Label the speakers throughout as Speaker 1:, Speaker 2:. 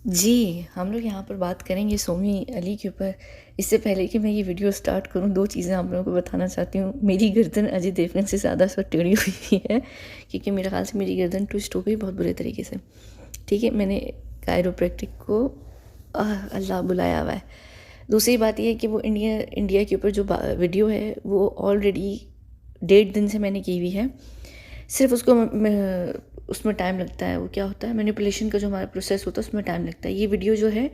Speaker 1: जी, हम लोग यहाँ पर बात करेंगे सोमी अली के ऊपर। इससे पहले कि मैं ये वीडियो स्टार्ट करूँ, 2 चीज़ें आप लोगों को बताना चाहती हूँ। मेरी गर्दन अजय देवगन से ज़्यादा इस वक़्त टेढ़ी हुई है, क्योंकि मेरे ख़्याल से मेरी गर्दन ट्विस्ट हो गई बहुत बुरे तरीके से। ठीक है, मैंने कायरोप्रैक्टिक को अल्लाह बुलाया हुआ है। दूसरी बात ये है कि वो इंडिया के ऊपर जो वीडियो है वो ऑलरेडी 1.5 दिन से मैंने की हुई है। सिर्फ उसको उसमें टाइम लगता है। वो क्या होता है, मैनिपुलेशन का जो हमारा प्रोसेस होता है उसमें टाइम लगता है। ये वीडियो जो है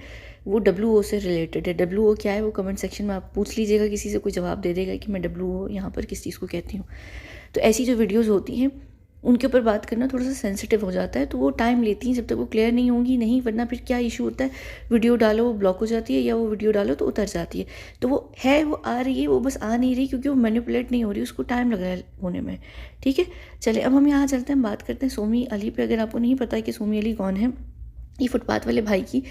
Speaker 1: वो WO से रिलेटेड है। WO क्या है वो कमेंट सेक्शन में आप पूछ लीजिएगा, किसी से कोई जवाब दे देगा कि मैं WO यहाँ पर किस चीज़ को कहती हूँ। तो ऐसी जो वीडियोज़ होती हैं उनके ऊपर बात करना थोड़ा सा सेंसिटिव हो जाता है, तो वो टाइम लेती हैं जब तक वो क्लियर नहीं होंगी। नहीं, वरना फिर क्या इशू होता है, वीडियो डालो वो ब्लॉक हो जाती है, या वो वीडियो डालो तो उतर जाती है। तो वो है, वो आ रही है, वो बस आ नहीं रही क्योंकि वो मैनिपुलेट नहीं हो रही, उसको टाइम लग रहा है होने में। ठीक है, चले अब हम यहाँ चलते हैं, बात करते हैं सोमी अली पे। अगर आपको नहीं पता है कि सोमी अली कौन है, ये फुटपाथ वाले भाई की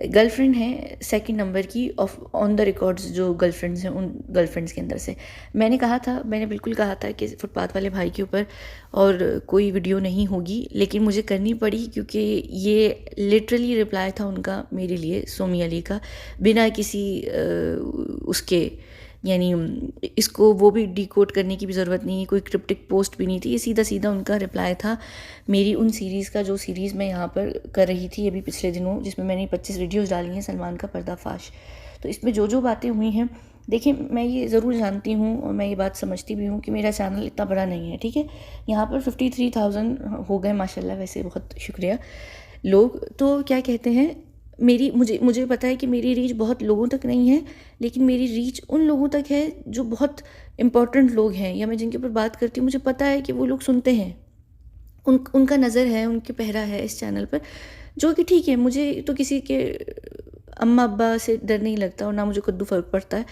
Speaker 1: गर्लफ्रेंड है, सेकंड नंबर की ऑफ ऑन द रिकॉर्ड्स जो गर्लफ्रेंड्स हैं उन गर्लफ्रेंड्स के अंदर से। मैंने बिल्कुल कहा था कि फुटपाथ वाले भाई के ऊपर और कोई वीडियो नहीं होगी, लेकिन मुझे करनी पड़ी क्योंकि ये लिटरली रिप्लाई था उनका मेरे लिए, सोमी अली का, बिना किसी उसके, यानी इसको वो भी डिकोड करने की भी ज़रूरत नहीं है, कोई क्रिप्टिक पोस्ट भी नहीं थी। ये सीधा सीधा उनका रिप्लाई था मेरी उन सीरीज़ का, जो सीरीज़ मैं यहाँ पर कर रही थी अभी पिछले दिनों, जिसमें मैंने 25 वीडियोज़ डाली हैं, सलमान का पर्दाफाश। तो इसमें जो जो बातें हुई हैं, देखिए मैं ये ज़रूर जानती हूँ और मैं ये बात समझती भी हूँ कि मेरा चैनल इतना बड़ा नहीं है। ठीक है, यहाँ पर 53,000 हो गए माशाल्लाह, वैसे बहुत शुक्रिया लोग। तो क्या कहते हैं, मेरी मुझे मुझे पता है कि मेरी रीच बहुत लोगों तक नहीं है, लेकिन मेरी रीच उन लोगों तक है जो बहुत इम्पोर्टेंट लोग हैं, या मैं जिनके ऊपर बात करती हूँ मुझे पता है कि वो लोग सुनते हैं, उनका नज़र है, उनके पहरा है इस चैनल पर। जो कि ठीक है, मुझे तो किसी के अम्मा अब्बा से डर नहीं लगता और ना मुझे कद्दू फ़र्क पड़ता है।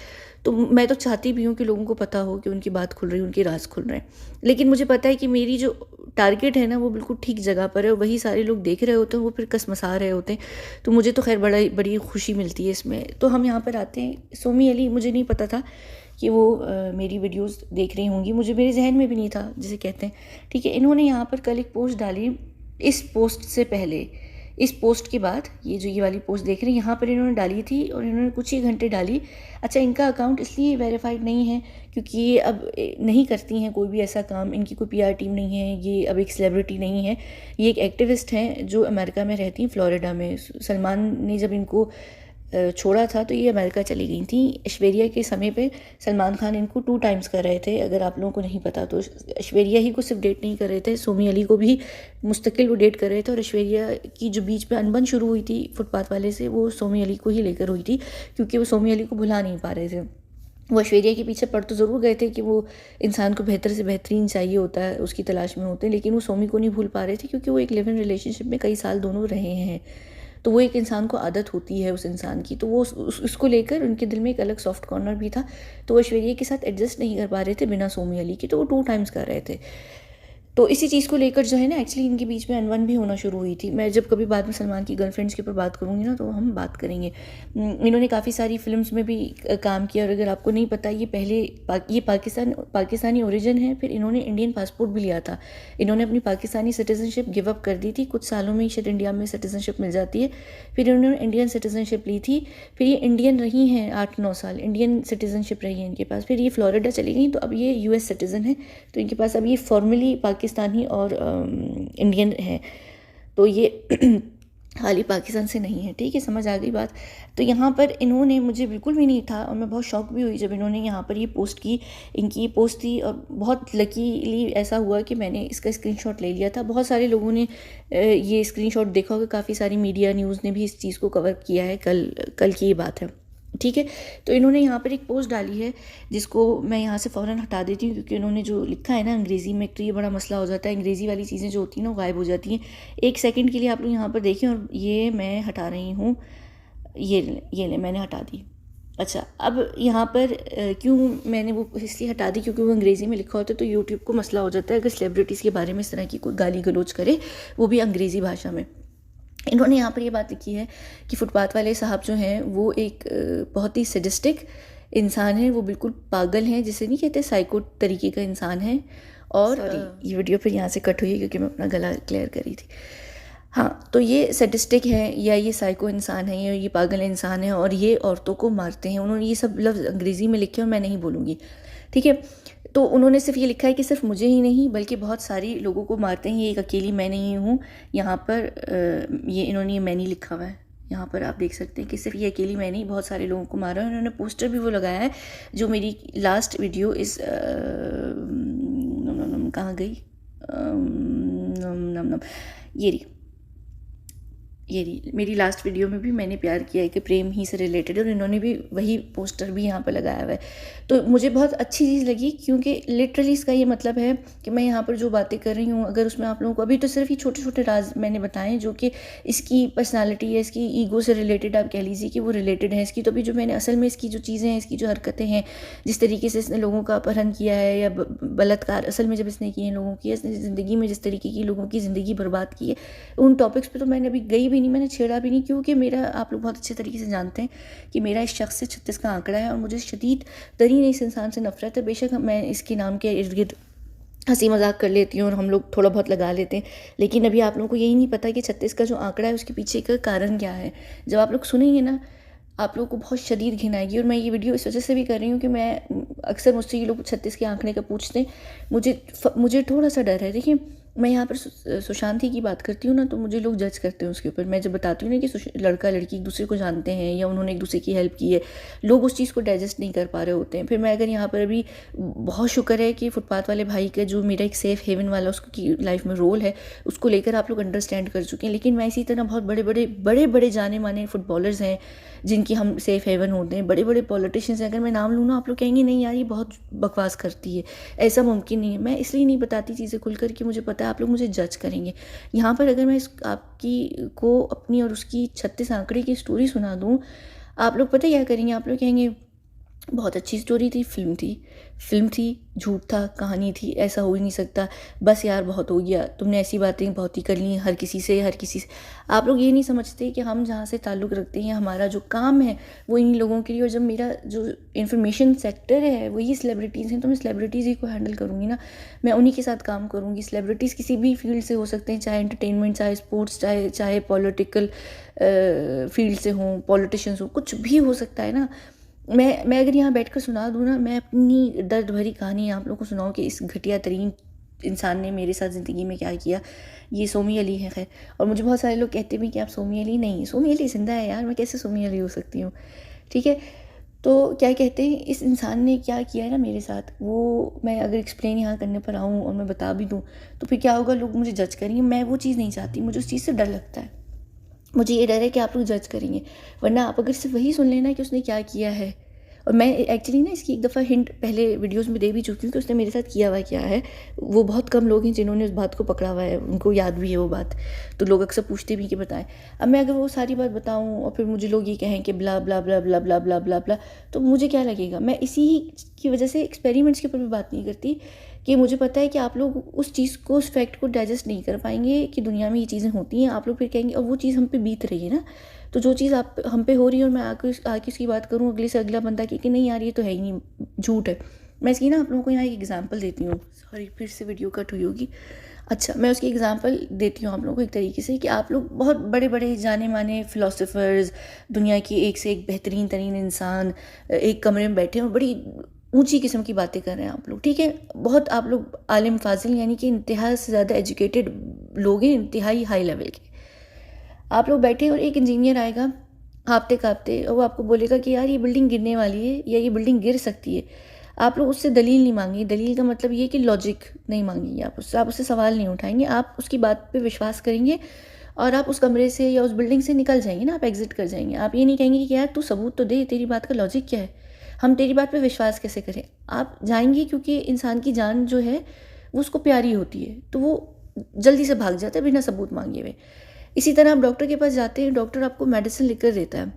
Speaker 1: तो मैं तो चाहती भी हूँ कि लोगों को पता हो कि उनकी बात खुल रही है, उनके राज खुल रहे हैं। लेकिन मुझे पता है कि मेरी जो टारगेट है ना वो बिल्कुल ठीक जगह पर है, और वही सारे लोग देख रहे होते हैं, वो फिर कसमसा रहे होते हैं। तो मुझे तो खैर बड़ी खुशी मिलती है इसमें। तो हम यहाँ पर आते हैं, सोमी अली, मुझे नहीं पता था कि वो मेरी वीडियोस देख रही होंगी, मुझे मेरे जहन में भी नहीं था जिसे कहते हैं। ठीक है, इन्होंने यहाँ पर कल एक पोस्ट डाली, इस पोस्ट से पहले, इस पोस्ट के बाद, ये वाली पोस्ट देख रहे हैं, यहाँ पर इन्होंने डाली थी और इन्होंने कुछ ही घंटे डाली। अच्छा, इनका अकाउंट इसलिए वेरीफाइड नहीं है क्योंकि ये अब नहीं करती हैं कोई भी ऐसा काम, इनकी कोई PR टीम नहीं है, ये अब एक सेलिब्रिटी नहीं है, ये एक एक्टिविस्ट हैं जो अमेरिका में रहती हैं, फ्लोरिडा में। सलमान ने जब इनको छोड़ा था तो ये अमेरिका चली गई थी। ऐश्वर्या के समय पे सलमान खान इनको 2 टाइम्स कर रहे थे, अगर आप लोगों को नहीं पता तो। ऐश्वर्या ही को सिर्फ डेट नहीं कर रहे थे, सोमी अली को भी मुस्तकिल वो डेट कर रहे थे। और ऐश्वर्या की जो बीच में अनबन शुरू हुई थी फुटपाथ वाले से, वो सोमी अली को ही लेकर हुई थी, क्योंकि वो सोमी अली को भुला नहीं पा रहे थे। वो ऐश्वर्या के पीछे पड़ तो ज़रूर गए थे कि वो इंसान को बेहतर से बेहतरीन चाहिए होता है, उसकी तलाश में होते हैं, लेकिन वो सोमी को नहीं भूल पा रहे थे क्योंकि वो एक लिव इन रिलेशनशिप में कई साल दोनों रहे हैं। तो वो एक इंसान को आदत होती है उस इंसान की, तो वो उसको लेकर उनके दिल में एक अलग सॉफ्ट कॉर्नर भी था। तो वो ऐश्वर्या के साथ एडजस्ट नहीं कर पा रहे थे बिना सोमी अली के, तो वो 2 टाइम्स कर रहे थे। तो इसी चीज़ को लेकर जो है ना, एक्चुअली इनके बीच में अनबन भी होना शुरू हुई थी। मैं जब कभी बाद में सलमान की गर्लफ्रेंड्स के ऊपर बात करूँगी ना तो हम बात करेंगे। इन्होंने काफ़ी सारी फिल्म्स में भी काम किया, और अगर आपको नहीं पता, ये पहले ये पाकिस्तानी ओरिजिन है, फिर इन्होंने इंडियन पासपोर्ट भी लिया था। इन्होंने अपनी पाकिस्तानी सिटीजनशिप गिव अप कर दी थी, कुछ सालों में ही शायद इंडिया में सिटीजनशिप मिल जाती है। फिर इन्होंने इंडियन सिटीजनशिप ली थी, फिर ये इंडियन रही हैं 8-9 साल, इंडियन सिटीजनशिप रही है इनके पास। फिर ये फ्लोरिडा चली गई, तो अब ये US सिटीज़न है, तो इनके पास अब ये फॉर्मली पाकिस्तानी और इंडियन है। तो ये हाल ही पाकिस्तान से नहीं है। ठीक है, समझ आ गई बात। तो यहाँ पर इन्होंने, मुझे बिल्कुल भी नहीं था और मैं बहुत शॉक भी हुई जब इन्होंने यहाँ पर ये पोस्ट की। इनकी ये पोस्ट थी और बहुत लकीली ऐसा हुआ कि मैंने इसका स्क्रीनशॉट ले लिया था। बहुत सारे लोगों ने ये स्क्रीनशॉट देखा होगा, काफ़ी सारी मीडिया न्यूज़ ने भी इस चीज़ को कवर किया है। कल की ये बात है। ठीक है, तो इन्होंने यहाँ पर एक पोस्ट डाली है जिसको मैं यहाँ से फ़ौरन हटा देती हूँ, क्योंकि उन्होंने जो लिखा है ना अंग्रेज़ी में, तो ये बड़ा मसला हो जाता है। अंग्रेज़ी वाली चीज़ें जो होती हैं ना वो गायब हो जाती हैं। 1 सेकंड के लिए आप लोग यहाँ पर देखें, और ये मैं हटा रही हूँ, ये ले मैंने हटा दी। अच्छा, अब यहाँ पर क्यों मैंने वो इसलिए हटा दी, क्योंकि वो अंग्रेज़ी में लिखा होता है, तो यूट्यूब को मसला हो जाता है अगर सेलिब्रिटीज़ के बारे में इस तरह की कोई गाली गलौज करे, वो भी अंग्रेज़ी भाषा में। इन्होंने यहाँ पर ये बात लिखी है कि फुटपाथ वाले साहब जो हैं वो एक बहुत ही सैडिस्टिक इंसान है, वो बिल्कुल पागल हैं, जिसे नहीं कहते, साइको तरीके का इंसान है। और ये वीडियो फिर यहाँ से कट हुई है क्योंकि मैं अपना गला क्लियर कर रही थी। हाँ, तो ये सैडिस्टिक है या ये साइको इंसान है या ये पागल इंसान है और ये औरतों को मारते हैं। उन्होंने ये सब लफ्ज़ अंग्रेज़ी में लिखे और मैं नहीं बोलूँगी, ठीक है? तो उन्होंने सिर्फ़ ये लिखा है कि सिर्फ़ मुझे ही नहीं बल्कि बहुत सारी लोगों को मारते हैं, ये एक अकेली मैं नहीं हूँ। यहाँ पर ये इन्होंने ये मैं नहीं लिखा हुआ है। यहाँ पर आप देख सकते हैं कि सिर्फ़ ये अकेली मैं नहीं, बहुत सारे लोगों को मारा है। उन्होंने पोस्टर भी वो लगाया है जो मेरी लास्ट वीडियो इस कहाँ गई? नम नम ये रही मेरी लास्ट वीडियो में भी मैंने प्यार किया है कि प्रेम ही से रिलेटेड, और इन्होंने भी वही पोस्टर भी यहाँ पर लगाया हुआ है। तो मुझे बहुत अच्छी चीज़ लगी क्योंकि लिटरली इसका ये मतलब है कि मैं यहाँ पर जो बातें कर रही हूँ, अगर उसमें आप लोगों को अभी तो सिर्फ ये छोटे छोटे राज मैंने बताए जो कि इसकी पर्सनालिटी है, इसकी ईगो से रिलेटेड आप कह लीजिए कि वो रिलेटेड है इसकी। तो अभी जो मैंने असल में इसकी जो चीज़ें हैं, इसकी जो हरकतें हैं, जिस तरीके से इसने लोगों का अपहरण किया है या बलात्कार असल में जब इसने किए हैं लोगों की, इसने ज़िंदगी में जिस तरीके की लोगों की ज़िंदगी बर्बाद की है, उन टॉपिक्स पे तो मैंने अभी गई भी नहीं, मैंने छेड़ा भी नहीं, क्योंकि मेरा आप लोग बहुत अच्छे तरीके से जानते हैं कि मेरा इस शख्स से 36 का आंकड़ा है और मुझे शदीद तरीन इस इंसान से नफरत है। बेशक मैं इसके नाम के इर्द गिर्द हंसी मजाक कर लेती हूँ और हम लोग थोड़ा बहुत लगा लेते हैं, लेकिन अभी आप लोगों को यही नहीं पता कि 36 का जो आंकड़ा है उसके पीछे का कारण क्या है। जब आप लोग सुनेंगे ना, आप लोगों को बहुत शदीद घिन आएगी। और मैं ये वीडियो इस वजह से भी कर रही हूँ कि मैं अक्सर मुझसे ये लोग 36 के आंकड़े का पूछते हैं, मुझे थोड़ा सा डर है। देखिए, मैं यहाँ पर सुशांति की बात करती हूँ ना, तो मुझे लोग जज करते हैं उसके ऊपर। मैं जब बताती हूँ ना कि लड़का लड़की एक दूसरे को जानते हैं या उन्होंने एक दूसरे की हेल्प की है, लोग उस चीज़ को डाइजेस्ट नहीं कर पा रहे होते हैं। फिर मैं अगर यहाँ पर अभी बहुत शुक्र है कि फुटपाथ वाले भाई का जो मेरा एक सेफ़ हेवन वाला उसकी लाइफ में रोल है, उसको लेकर आप लोग अंडरस्टैंड कर चुके हैं। लेकिन मैं इसी तरह बहुत बड़े बड़े जाने माने फुटबॉलर्स हैं जिनकी हम सेफ़ हेवन होते हैं, बड़े बड़े पॉलिटिशियंस हैं। अगर मैं नाम लूँ ना, आप लोग कहेंगे नहीं यार ये बहुत बकवास करती है, ऐसा मुमकिन नहीं है। मैं इसलिए नहीं बताती चीज़ें खुलकर कि मुझे पता है आप लोग मुझे जज करेंगे। यहाँ पर अगर मैं आपकी को अपनी और उसकी 36 आंकड़े की स्टोरी सुना दूँ, आप लोग पता क्या करेंगे? आप लोग कहेंगे बहुत अच्छी स्टोरी थी, फिल्म थी, झूठ था, कहानी थी, ऐसा हो ही नहीं सकता, बस यार बहुत हो गया, तुमने ऐसी बातें बहुत ही कर ली हर किसी से। आप लोग ये नहीं समझते कि हम जहाँ से ताल्लुक़ रखते हैं, हमारा जो काम है वो इन्हीं लोगों के लिए, और जब मेरा जो इन्फॉर्मेशन सेक्टर है वही सेलिब्रिटीज़ हैं, तो मैं सेलिब्रिटीज़ ही को हैंडल करूँगी ना, मैं उन्हीं के साथ काम करूँगी। सेलिब्रिटीज़ किसी भी फील्ड से हो सकते हैं, चाहे एंटरटेनमेंट, चाहे स्पोर्ट्स, चाहे पॉलिटिकल फील्ड से हों, पॉलिटिशियंस हों, कुछ भी हो सकता है ना। मैं अगर यहाँ बैठकर सुना दूँ ना, मैं अपनी दर्द भरी कहानी आप लोगों को सुनाऊँ कि इस घटिया तरीन इंसान ने मेरे साथ ज़िंदगी में क्या किया। ये सोमी अली है खैर, और मुझे बहुत सारे लोग कहते भी कि आप सोमी अली नहीं, सोमी अली ज़िंदा है यार, मैं कैसे सोमी अली हो सकती हूँ, ठीक है। तो क्या कहते हैं, इस इंसान ने क्या किया है ना मेरे साथ, वो मैं अगर एक्सप्लेन यहाँ करने पर आऊँ और मैं बता भी दूँ तो फिर क्या होगा, लोग मुझे जज करेंगे। मैं वो चीज़ नहीं चाहती, मुझे उस चीज़ से डर लगता है। मुझे ये डर है कि आप लोग जज करेंगे, वरना आप अगर सिर्फ वही सुन लेना कि उसने क्या किया है। और मैं एक्चुअली ना इसकी एक दफ़ा हिंट पहले वीडियोस में दे भी चुकी हूँ कि उसने मेरे साथ किया हुआ क्या है। वो बहुत कम लोग हैं जिन्होंने उस बात को पकड़ा हुआ है, उनको याद भी है वो बात, तो लोग अक्सर पूछते भी कि बताएं। अब मैं अगर वो सारी बात बताऊँ और फिर मुझे लोग ये कहें कि ब्ला ब्ला ब्ला ब्ला ब्ला ब्ला ब्ला ब्ला, तो मुझे क्या लगेगा। मैं इसी की वजह से एक्सपेरिमेंट्स के ऊपर भी बात नहीं करती कि मुझे पता है कि आप लोग उस चीज़ को, उस फैक्ट को डाइजेस्ट नहीं कर पाएंगे कि दुनिया में ये चीज़ें होती हैं। आप लोग फिर कहेंगे, और वो चीज़ हम पे बीत रही है ना, तो जो चीज़ आप हम पे हो रही है और मैं आके उसकी बात करूँ, अगले से अगला बंदा कि नहीं यार ये तो है ही नहीं, झूठ है। मैं इसकी ना आप लोगों को यहाँ एक एग्जांपल देती हूँ। सॉरी, फिर से वीडियो कट हुई होगी। अच्छा, मैं उसकी एग्जांपल देती हूँ आप लोगों को एक तरीके से कि आप लोग बहुत बड़े बड़े जाने माने फ़िलासफ़र्स, दुनिया की एक से एक बेहतरीन तरीन इंसान एक कमरे में बैठे हैं और बड़ी ऊंची किस्म की बातें कर रहे हैं आप लोग, ठीक है। बहुत आप लोग आलिम फाजिल यानी कि इंतहा से ज़्यादा एजुकेटेड लोग हैं, इंतहाई हाई लेवल के। आप लोग बैठे और एक इंजीनियर आएगा काँपते काँपते और वो आपको बोलेगा कि यार ये बिल्डिंग गिरने वाली है या ये बिल्डिंग गिर सकती है। आप लोग उससे दलील नहीं मांगेंगे। दलील का मतलब ये कि लॉजिक नहीं मांगेंगे, आप उससे सवाल नहीं उठाएंगे, आप उसकी बात पे विश्वास करेंगे और आप उस कमरे से या उस बिल्डिंग से निकल जाएंगे ना, आप एग्जिट कर जाएंगे। आप ये नहीं कहेंगे कि यार तू सबूत तो दे, तेरी बात का लॉजिक क्या है, हम तेरी बात पे विश्वास कैसे करें। आप जाएंगे क्योंकि इंसान की जान जो है वो उसको प्यारी होती है, तो वो जल्दी से भाग जाता है बिना सबूत मांगे हुए। इसी तरह आप डॉक्टर के पास जाते हैं, डॉक्टर आपको मेडिसिन लिख कर देता है,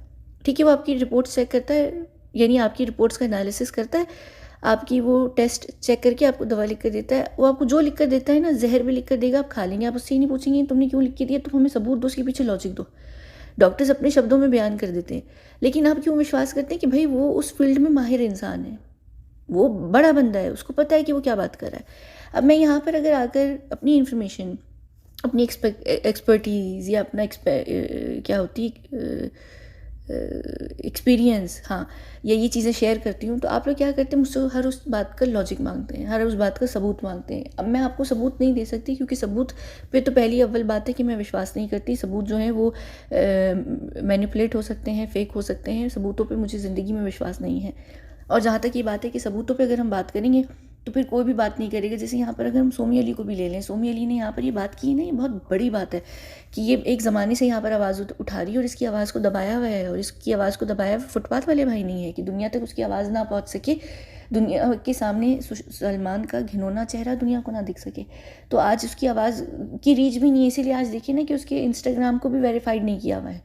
Speaker 1: ठीक है। वो आपकी रिपोर्ट चेक करता है, यानी आपकी रिपोर्ट्स का एनालिसिस करता है, आपकी वो टेस्ट चेक करके आपको दवा लिख कर देता है। वो आपको जो लिख कर देता है ना, जहर भी लिख कर देगा, आप खा लेंगे। आप उससे ही नहीं पूछेंगे तुमने क्यों लिख के दिया, तुम हमें सबूत दो, उसके पीछे लॉजिक दो। डॉक्टर्स अपने शब्दों में बयान कर देते हैं, लेकिन आप क्यों विश्वास करते हैं कि भाई वो उस फील्ड में माहिर इंसान है, वो बड़ा बंदा है, उसको पता है कि वो क्या बात कर रहा है। अब मैं यहाँ पर अगर आकर अपनी इन्फॉर्मेशन अपनी एक्सपर्टीज़ या अपना क्या होती है एक्सपीरियंस, हाँ, या ये चीज़ें शेयर करती हूँ, तो आप लोग क्या करते हैं, मुझसे हर उस बात का लॉजिक मांगते हैं, हर उस बात का सबूत मांगते हैं। अब मैं आपको सबूत नहीं दे सकती, क्योंकि सबूत पे तो पहली अव्वल बात है कि मैं विश्वास नहीं करती। सबूत जो हैं वो मैनिपुलेट हो सकते हैं, फेक हो सकते हैं। सबूतों पे मुझे ज़िंदगी में विश्वास नहीं है। और जहाँ तक ये बात है कि सबूतों पे अगर हम बात करेंगे तो फिर कोई भी बात नहीं करेगा। जैसे यहाँ पर अगर हम सोमी अली को भी ले लें, सोमी अली ने यहाँ पर ये बात की है ना, ये बहुत बड़ी बात है कि ये एक ज़माने से यहाँ पर आवाज़ उठा रही है और इसकी आवाज़ को दबाया हुआ है, और इसकी आवाज़ को दबाया हुआ फुटपाथ वाले भाई नहीं है कि दुनिया तक उसकी आवाज़ ना पहुँच सके, दुनिया के सामने सलमान का घिनौना चेहरा दुनिया को ना दिख सके। तो आज उसकी आवाज़ की रीच भी नहीं है, इसीलिए आज देखिए ना कि उसके इंस्टाग्राम को भी वेरीफाइड नहीं किया हुआ है,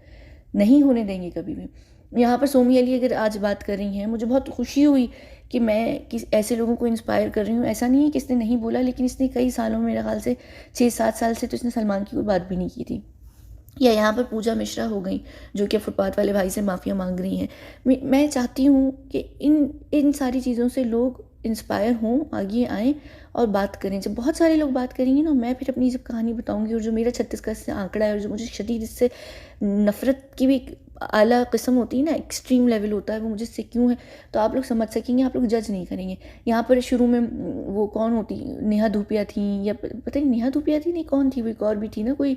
Speaker 1: नहीं होने देंगे कभी भी। यहाँ पर सोमी अली अगर आज बात कर रही हैं, मुझे बहुत खुशी हुई कि मैं ऐसे लोगों को इंस्पायर कर रही हूँ। ऐसा नहीं है कि इसने नहीं बोला, लेकिन इसने कई सालों में, मेरे ख्याल से 6-7 साल से तो इसने सलमान की कोई बात भी नहीं की थी। या यहाँ पर पूजा मिश्रा हो गई, जो कि फुटपाथ वाले भाई से माफ़िया मांग रही हैं। मैं चाहती हूँ कि इन सारी चीज़ों से लोग इंस्पायर हों, आगे आएँ और बात करें। जब बहुत सारे लोग बात करेंगे ना, मैं फिर अपनी जब कहानी बताऊँगी, और जो मेरा छत्तीसगढ़ से आंकड़ा है और जो मुझे शदीद इससे नफ़रत की भी एक आला किस्म होती है ना, एक्सट्रीम लेवल होता है, वो मुझे इससे क्यों है, तो आप लोग समझ सकेंगे, आप लोग जज नहीं करेंगे। यहाँ पर शुरू में वो कौन होती, नेहा धूपिया थी, या पता नहीं नेहा धूपिया थी, नहीं कौन थी, वो एक और भी थी ना कोई,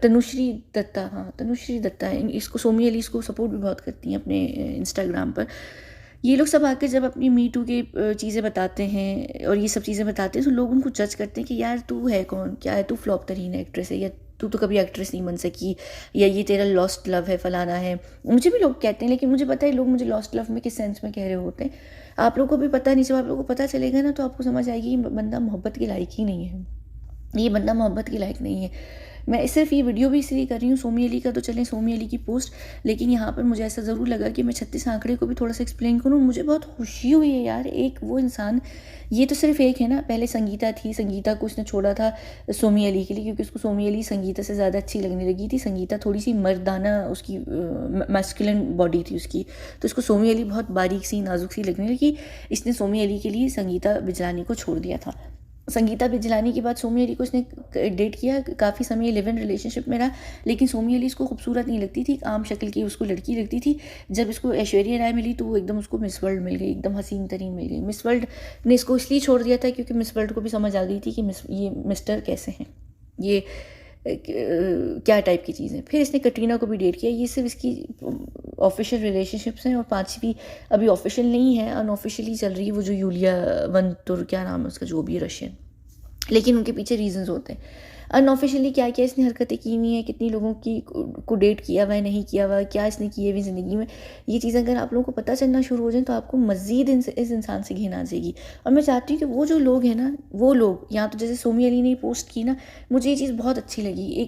Speaker 1: तनुश्री दत्ता, हाँ तनुश्री दत्ता है। इसको सोमी अली इसको सपोर्ट भी बहुत करती हैं अपने इंस्टाग्राम पर। ये लोग सब आके जब अपनी मी टू के चीज़ें बताते हैं और ये सब चीज़ें बताते हैं, तो लोग उनको जज करते हैं कि यार तू है कौन, क्या है, तू फ्लॉप तरीन एक्ट्रेस है, या तू तो कभी एक्ट्रेस नहीं बन सकी, या ये तेरा लॉस्ट लव है, फलाना है। मुझे भी लोग कहते हैं, लेकिन मुझे पता है लोग मुझे लॉस्ट लव में किस सेंस में कह रहे होते हैं। आप लोगों को भी पता नहीं, जब आप लोगों को पता चलेगा ना, तो आपको समझ आएगी ये बंदा मोहब्बत के लायक ही नहीं है, ये बंदा मोहब्बत के लायक नहीं है। मैं सिर्फ ये वीडियो भी इसलिए कर रही हूँ सोमी अली का, तो चलें सोमी अली की पोस्ट, लेकिन यहाँ पर मुझे ऐसा ज़रूर लगा कि मैं 36 आंकड़े को भी थोड़ा सा एक्सप्लेन करूँ। मुझे बहुत खुशी हुई है यार, एक वो इंसान, ये तो सिर्फ एक है ना, पहले संगीता थी, संगीता को उसने छोड़ा था सोमी अली के लिए, क्योंकि उसको सोमी अली संगीता से ज़्यादा अच्छी लगने लगी थी। संगीता थोड़ी सी मर्दाना, उसकी मैस्कुलिन बॉडी थी उसकी, तो उसको सोमी अली बहुत बारीक सी, नाजुक सी लगने लगी। इसने सोमी अली के लिए संगीता बिजलानी को छोड़ दिया था। संगीता बिजलानी के बाद सोमी अली को उसने डेट किया, काफ़ी समय लिव इन रिलेशनशिप में रहा, लेकिन सोमी अली इसको खूबसूरत नहीं लगती थी, आम शक्ल की उसको लड़की लगती थी। जब इसको ऐश्वर्या राय मिली तो वो एकदम उसको मिस वर्ल्ड मिल गई, एकदम हसीन तरीन मिल गई। मिस वर्ल्ड ने इसको इसलिए छोड़ दिया था क्योंकि मिस वर्ल्ड को भी समझ आ गई थी कि ये मिस्टर कैसे हैं, ये क्या टाइप की चीज़ है। फिर इसने कटरीना को भी डेट किया। ये सिर्फ इसकी ऑफिशियल रिलेशनशिप्स हैं, और 5वीं अभी ऑफिशियल नहीं है, अनऑफिशियली चल रही है, वो जो यूलिया वंतुर, क्या नाम है उसका, जो भी रशियन, लेकिन उनके पीछे रीजंस होते हैं। अनऑफिशियली क्या क्या इसने हरकतें की हुई हैं, कितनी लोगों की को डेट किया हुआ है, नहीं किया हुआ, क्या इसने किए हुई ज़िंदगी में, ये चीज़ें अगर आप लोगों को पता चलना शुरू हो जाए तो आपको मज़ीद इस इंसान से घिन आ जाएगी। और मैं चाहती हूँ कि वो जो लोग हैं ना, वो लोग, यहाँ तो जैसे सोमी अली ने पोस्ट की ना, मुझे ये चीज़ बहुत अच्छी लगी।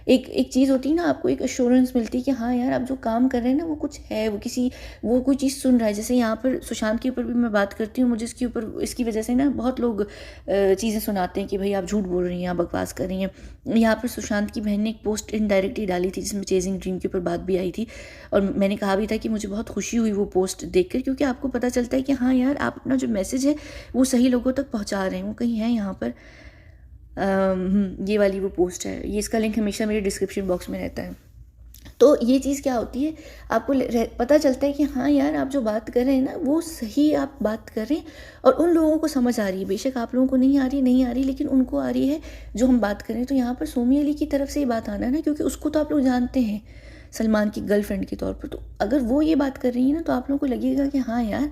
Speaker 1: एक चीज़ होती है ना, आपको एक एश्योरेंस मिलती है कि हाँ यार, आप जो काम कर रहे हैं ना, वो कुछ है, वो कोई चीज़ सुन रहा है। जैसे यहाँ पर सुशांत के ऊपर भी मैं बात करती हूँ, मुझे इसके ऊपर, इसकी वजह से ना बहुत लोग चीज़ें सुनाते हैं कि भाई आप झूठ बोल रही हैं, आप बकवास कर रही हैं। यहाँ पर सुशांत की बहन ने एक पोस्ट इनडायरेक्टली डाली थी जिसमें चेजिंग ड्रीम के ऊपर बात भी आई थी, और मैंने कहा भी था कि मुझे बहुत खुशी हुई वो पोस्ट देखकर, क्योंकि आपको पता चलता है कि हाँ यार, आप अपना जो मैसेज है वो सही लोगों तक पहुँचा रहे हैं। वो कहीं है यहाँ पर, ये वाली वो पोस्ट है, ये इसका लिंक हमेशा मेरे डिस्क्रिप्शन बॉक्स में रहता है। तो ये चीज़ क्या होती है, आपको पता चलता है कि हाँ यार, आप जो बात कर रहे हैं ना, वो सही आप बात कर रहे हैं, और उन लोगों को समझ आ रही है। बेशक आप लोगों को नहीं आ रही, लेकिन उनको आ रही है जो हम बात कर रहे हैं। तो यहाँ पर सोमी अली की तरफ से ये बात आना है ना, क्योंकि उसको तो आप लोग जानते हैं सलमान की गर्लफ्रेंड के तौर पर, तो अगर वो ये बात कर रही है ना, तो आप लोगों को लगेगा कि हाँ यार,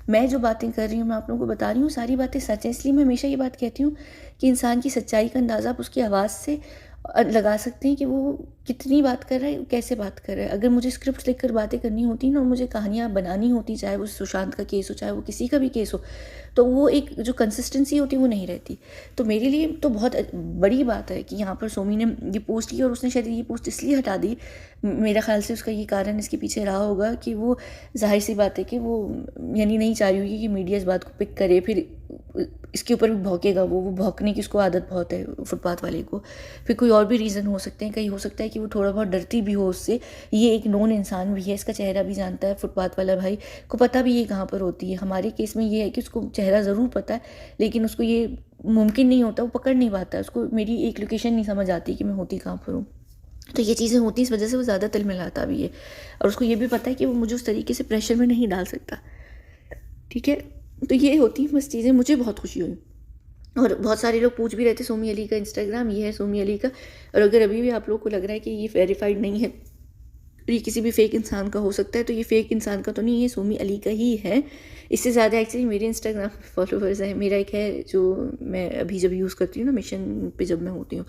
Speaker 1: मैं जो बातें कर रही हूँ, मैं आप लोगों को बता रही हूँ, सारी बातें सच हैं। इसलिए मैं हमेशा ये बात कहती हूँ कि इंसान की सच्चाई का अंदाज़ा आप उसकी आवाज़ से लगा सकते हैं कि वो कितनी बात कर रहा है, कैसे बात कर रहा है। अगर मुझे स्क्रिप्ट लिखकर बातें करनी होती ना, और मुझे कहानियाँ बनानी होती, चाहे वो सुशांत का केस हो, चाहे वो किसी का भी केस हो, तो वो एक जो कंसिस्टेंसी होती वो नहीं रहती। तो मेरे लिए तो बहुत बड़ी बात है कि यहाँ पर सोमी ने ये पोस्ट की, और उसने शायद ये पोस्ट इसलिए हटा दी, मेरा ख्याल से उसका ये कारण इसके पीछे रहा होगा कि वो, जाहिर सी बात है कि वो यानी नहीं चाह रही होगी कि मीडिया इस बात को पिक करे, फिर इसके ऊपर भी भौंकेगा, वो भौंकने की उसको आदत बहुत है फुटपाथ वाले को। फिर कोई और भी रीज़न हो सकते हैं, कहीं हो सकता है कि वो थोड़ा बहुत डरती भी हो उससे। ये एक नोन इंसान भी है, इसका चेहरा भी जानता है फुटपाथ वाला भाई को, पता भी ये कहाँ पर होती है। हमारे केस में ये है कि उसको चेहरा ज़रूर पता है, लेकिन उसको ये मुमकिन नहीं होता, वो पकड़ नहीं पाता, उसको मेरी एक लोकेशन नहीं समझ आती कि मैं होती कहाँ पर हूँ। तो ये चीज़ें होती हैं, इस वजह से वो ज़्यादा तिलमिलाता भी है। और उसको ये भी पता है कि वो मुझे उस तरीके से प्रेशर में नहीं डाल सकता, ठीक है। तो ये होती हैं बस चीज़ें। मुझे बहुत खुशी हुई। और बहुत सारे लोग पूछ भी रहे थे सोमी अली का इंस्टाग्राम, ये है सोमी अली का। और अगर अभी भी आप लोग को लग रहा है कि ये वेरीफाइड नहीं है, ये किसी भी फेक इंसान का हो सकता है, तो ये फेक इंसान का तो नहीं, ये सोमी अली का ही है। इससे ज़्यादा एक्चुअली मेरे इंस्टाग्राम पे फॉलोवर्स हैं। मेरा एक है जो मैं अभी जब यूज़ करती हूँ ना, मिशन पे जब मैं होती हूँ।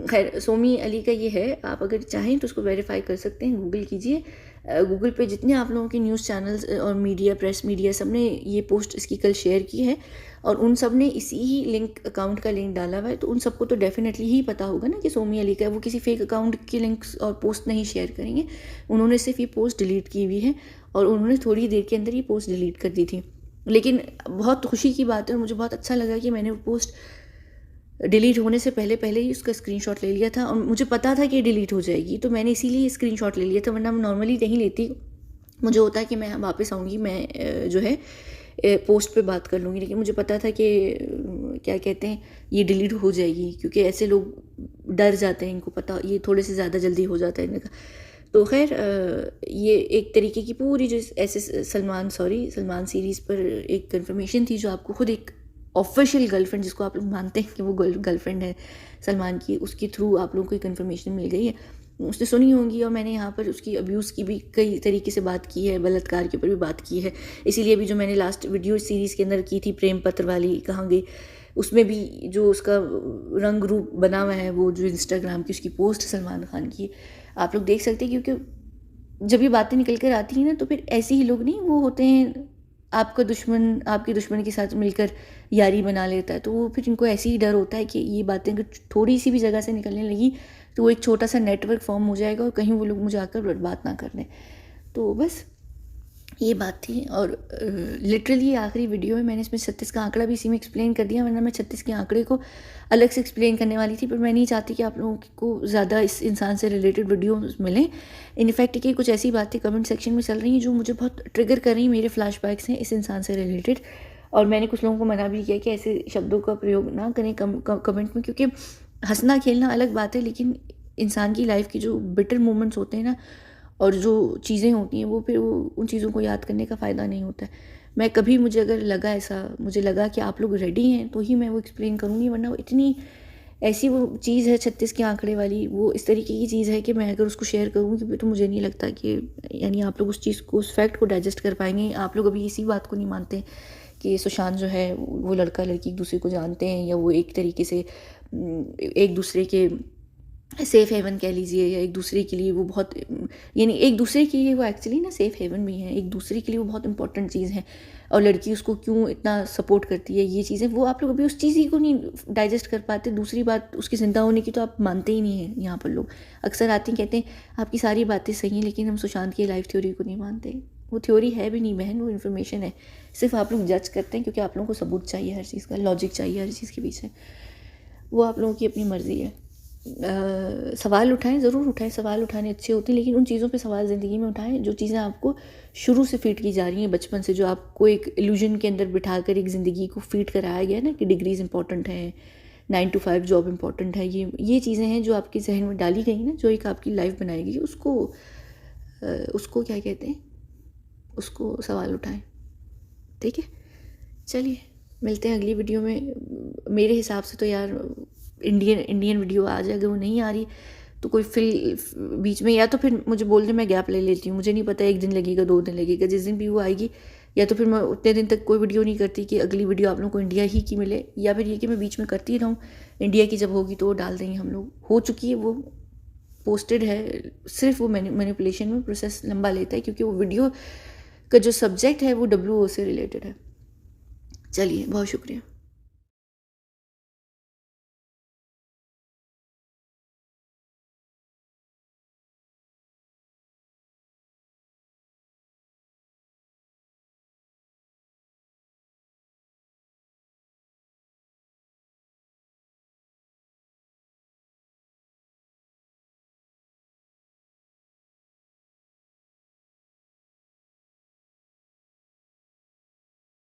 Speaker 1: खैर, सोमी अली का ये है, आप अगर चाहें तो उसको वेरीफाई कर सकते हैं, गूगल कीजिए। गूगल पे जितने आप लोगों के न्यूज़ चैनल्स और मीडिया, प्रेस मीडिया, सब ने ये पोस्ट इसकी कल शेयर की है, और उन सब ने इसी ही लिंक, अकाउंट का लिंक डाला हुआ है। तो उन सबको तो डेफिनेटली ही पता होगा ना कि सोमी अली का है। वो किसी फेक अकाउंट के लिंक्स और पोस्ट नहीं शेयर करेंगे। उन्होंने सिर्फ ये पोस्ट डिलीट की हुई है, और उन्होंने थोड़ी देर के अंदर ये पोस्ट डिलीट कर दी थी। लेकिन बहुत खुशी की बात है, और मुझे बहुत अच्छा लगा कि मैंने वो पोस्ट डिलीट होने से पहले ही उसका स्क्रीनशॉट ले लिया था, और मुझे पता था कि डिलीट हो जाएगी, तो मैंने इसीलिए स्क्रीनशॉट ले लिया था, वरना मैं नॉर्मली नहीं लेती। मुझे होता है कि मैं वापस आऊँगी, मैं जो है पोस्ट पे बात कर लूँगी, लेकिन मुझे पता था कि क्या कहते हैं, ये डिलीट हो जाएगी, क्योंकि ऐसे लोग डर जाते हैं, इनको पता, ये थोड़े से ज़्यादा जल्दी हो जाता है इनका। तो खैर, ये एक तरीके की पूरी जो ऐसे सलमान सीरीज़ पर एक कन्फर्मेशन थी, जो आपको खुद एक ऑफिशियल गर्लफ्रेंड, जिसको आप लोग मानते हैं कि वो गर्लफ्रेंड है सलमान की, उसके थ्रू आप लोगों को कन्फर्मेशन मिल गई है। उसने सुनी होंगी, और मैंने यहाँ पर उसकी अब्यूज़ की भी कई तरीके से बात की है, बलात्कार के ऊपर भी बात की है। इसीलिए भी जो मैंने लास्ट वीडियो सीरीज़ के अंदर की थी, प्रेम पत्र वाली, कहाँ गई, उसमें भी जो उसका रंग रूप बना हुआ है, वो जो इंस्टाग्राम की उसकी पोस्ट सलमान खान की, आप लोग देख सकते हैं। क्योंकि जब ये बातें निकल कर आती हैं ना, तो फिर ऐसे ही लोग नहीं, वो होते हैं आपका दुश्मन, आपके दुश्मन के साथ मिलकर यारी बना लेता है, तो वो फिर इनको ऐसे ही डर होता है कि ये बातें अगर थोड़ी सी भी जगह से निकलने लगी, तो वो एक छोटा सा नेटवर्क फॉर्म हो जाएगा, और कहीं वो लोग मुझे आकर बर्बाद ना कर दें। तो बस ये बात थी। और लिटरली आखिरी वीडियो में मैंने इसमें 36 का आंकड़ा भी इसी में एक्सप्लेन कर दिया, वरना मैं 36 के आंकड़े को अलग से एक्सप्लेन करने वाली थी, पर मैं नहीं चाहती कि आप लोगों को ज़्यादा इस इंसान से रिलेटेड वीडियो मिलें। इनफैक्ट कि कुछ ऐसी बातें कमेंट सेक्शन में चल रही हैं जो मुझे बहुत ट्रिगर कर रही हैं, मेरे फ्लैशबैक्स हैं इस इंसान से रिलेटेड। और मैंने कुछ लोगों को मना भी किया कि ऐसे शब्दों का प्रयोग ना करें कमेंट में, क्योंकि हंसना खेलना अलग बात है, लेकिन इंसान की लाइफ की जो बिटर मोमेंट्स होते हैं ना, और जो चीज़ें होती हैं, वो फिर वो उन चीज़ों को याद करने का फ़ायदा नहीं होता है। मैं कभी, मुझे अगर लगा ऐसा, मुझे लगा कि आप लोग रेडी हैं, तो ही मैं वो एक्सप्लेन करूँगी, वरना वो इतनी ऐसी वो चीज़ है 36 के आंकड़े वाली, वो इस तरीके की चीज़ है कि मैं अगर उसको शेयर करूँगी तो मुझे नहीं लगता कि यानी आप लोग उस चीज़ को, उस फैक्ट को डाइजेस्ट कर पाएंगे। आप लोग अभी इसी बात को नहीं मानते कि सुशांत जो है, वो लड़का लड़की एक दूसरे को जानते हैं, या वो एक तरीके से एक दूसरे के सेफ़ हेवन कह लीजिए, या एक दूसरे के लिए वो बहुत, यानी एक दूसरे के लिए वो एक्चुअली ना सेफ़ हेवन भी है, एक दूसरे के लिए वो बहुत इंपॉर्टेंट चीज़ है। और लड़की उसको क्यों इतना सपोर्ट करती है, ये चीज़ें वो आप लोग अभी उस चीज़ ही को नहीं डाइजेस्ट कर पाते। दूसरी बात, उसकी ज़िंदा होने की तो आप मानते ही नहीं हैं। यहाँ पर लोग अक्सर आते हैं, कहते हैं आपकी सारी बातें सही हैं, लेकिन हम सुशांत की लाइफ थ्योरी को नहीं मानते। वो थ्योरी है भी नहीं बहन, वो इन्फॉर्मेशन है। सिर्फ आप लोग जज करते हैं, क्योंकि आप लोगों को सबूत चाहिए हर चीज़ का, लॉजिक चाहिए हर चीज़ के पीछे। वो आप लोगों की अपनी मर्ज़ी है। सवाल उठाएं, ज़रूर उठाएं, सवाल उठाने अच्छे होते हैं, लेकिन उन चीज़ों पे सवाल ज़िंदगी में उठाएं जो चीज़ें आपको शुरू से फीड की जा रही हैं, बचपन से, जो आपको एक इल्यूजन के अंदर बिठाकर एक ज़िंदगी को फीड कराया गया ना, कि डिग्रीज इंपॉर्टेंट हैं, 9 to 5 जॉब इंपॉर्टेंट है। ये चीज़ें हैं जो आपके जहन में डाली गई ना, जो एक आपकी लाइफ बनाएगी, उसको क्या कहते हैं, उसको सवाल उठाएं। ठीक है, चलिए मिलते हैं अगली वीडियो में। मेरे हिसाब से तो यार इंडियन वीडियो आ जाए, अगर वो नहीं आ रही तो कोई बीच में, या तो फिर मुझे बोल दे, मैं गैप ले लेती हूँ। मुझे नहीं पता 1 दिन लगेगा, 2 दिन लगेगा, जिस दिन भी वो आएगी, या तो फिर मैं उतने दिन तक कोई वीडियो नहीं करती कि अगली वीडियो आप लोगों को इंडिया ही की मिले, या फिर ये कि मैं बीच में करती रहूँ, इंडिया की जब होगी तो वो डाल देंगे हम लोग। हो चुकी है, वो पोस्टेड है, सिर्फ वो मैनिपुलेशन में प्रोसेस लंबा लेता है, क्योंकि वो वीडियो का जो सब्जेक्ट है वो WO से रिलेटेड है। चलिए, बहुत शुक्रिया।